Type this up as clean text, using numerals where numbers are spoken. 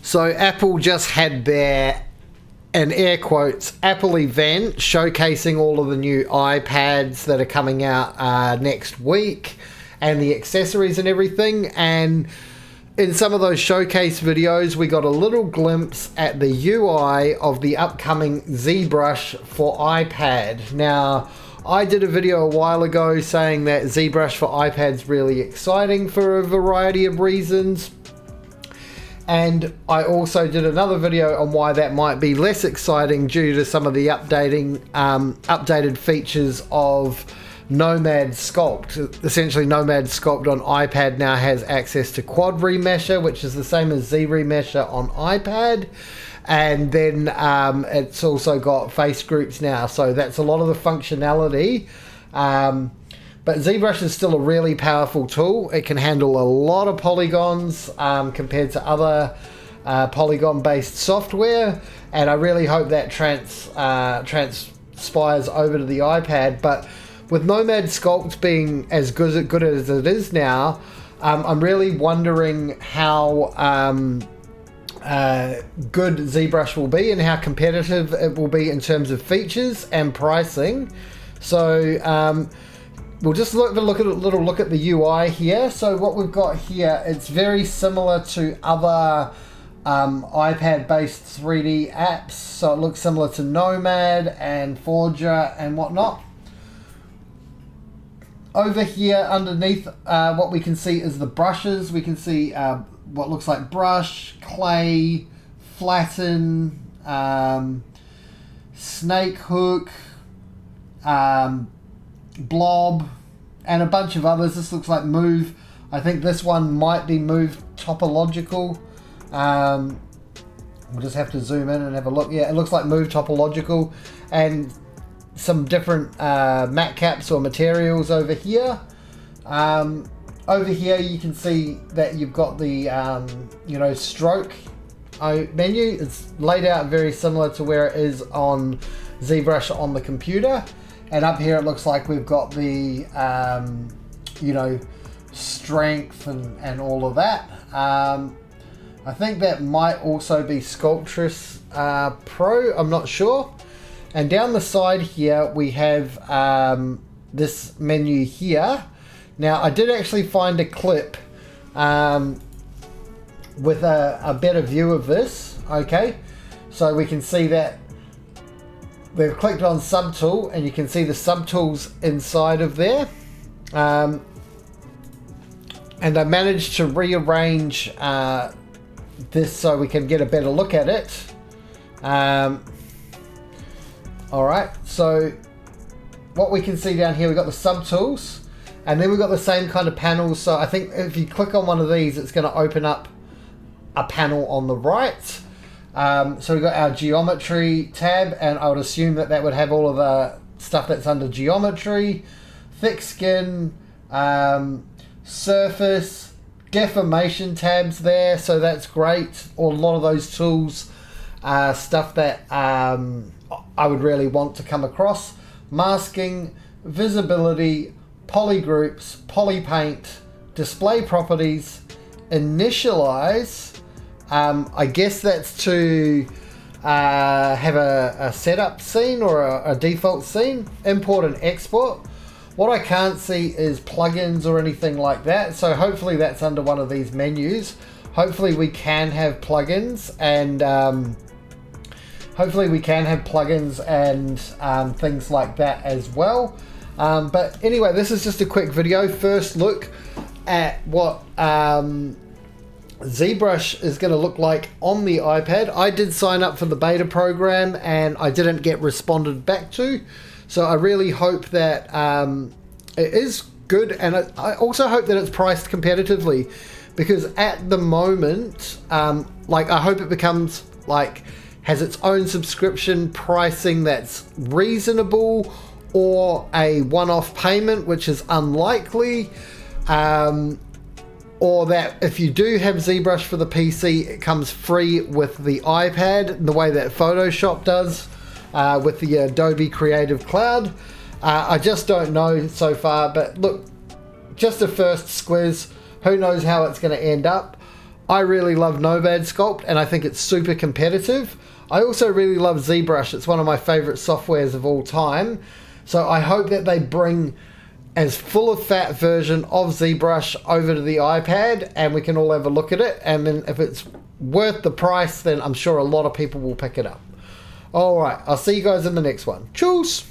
So Apple just had their, in air quotes, Apple event showcasing all of the new iPads that are coming out next week and the accessories and everything. And in some of those showcase videos, we got a little glimpse at the UI of the upcoming ZBrush for iPad. Now, I did a video a while ago saying that ZBrush for iPad's really exciting for a variety of reasons. And I also did another video on why that might be less exciting due to some of the updated features of Nomad Sculpt. Essentially, Nomad Sculpt on iPad now has access to quad remesher, which is the same as Z remesher on iPad. And then it's also got face groups now, so that's a lot of the functionality. But ZBrush is still a really powerful tool. It can handle a lot of polygons compared to other polygon-based software, and I really hope that transpires over to the iPad. But with Nomad Sculpt being as good as it is now, I'm really wondering how good ZBrush will be and how competitive it will be in terms of features and pricing. So we'll just look at the UI here. So what we've got here, it's very similar to other iPad-based 3D apps. So it looks similar to Nomad and Forger and whatnot. Over here underneath, what we can see is the brushes. We can see what looks like brush, clay, flatten, snake hook, blob, and a bunch of others. This looks like move. I think this one might be move topological. We'll just have to zoom in and have a look. Yeah, it looks like move topological, and some different matte caps or materials over here. Over here you can see that you've got the stroke menu. It's laid out very similar to where it is on ZBrush on the computer. And up here it looks like we've got the strength and all of that. I think that might also be Sculptress Pro, I'm not sure. And down the side here we have this menu here. Now I did actually find a clip with a better view of this. Okay, so we can see that we've clicked on subtool and you can see the subtools inside of there. And I managed to rearrange this so we can get a better look at it. Alright, so what we can see down here, we've got the subtools, and then we've got the same kind of panels. So I think if you click on one of these, it's going to open up a panel on the right. So we've got our geometry tab, and I would assume that that would have all of the stuff that's under geometry, thick skin, surface, deformation tabs there, so that's great. Or a lot of those tools, stuff that I would really want to come across. Masking, visibility, polygroups, polypaint, display properties, initialize. I guess that's to have a setup scene or a default scene. Import and export. What I can't see is plugins or anything like that, so hopefully that's under one of these menus. Hopefully we can have plugins and things like that as well. But anyway, this is just a quick video. First look at what ZBrush is going to look like on the iPad. I did sign up for the beta program and I didn't get responded back to. So I really hope that it is good, and I also hope that it's priced competitively, because at the moment, I hope it becomes has its own subscription pricing that's reasonable, or a one-off payment, which is unlikely, or that if you do have ZBrush for the PC, it comes free with the iPad, the way that Photoshop does with the Adobe Creative Cloud. I just don't know so far, but look, just a first squiz. Who knows how it's going to end up. I really love Nomad Sculpt, and I think it's super competitive. I also really love ZBrush. It's one of my favorite softwares of all time. So I hope that they bring as full of fat version of ZBrush over to the iPad, and we can all have a look at it. And then if it's worth the price, then I'm sure a lot of people will pick it up. All right, I'll see you guys in the next one. Tschüss!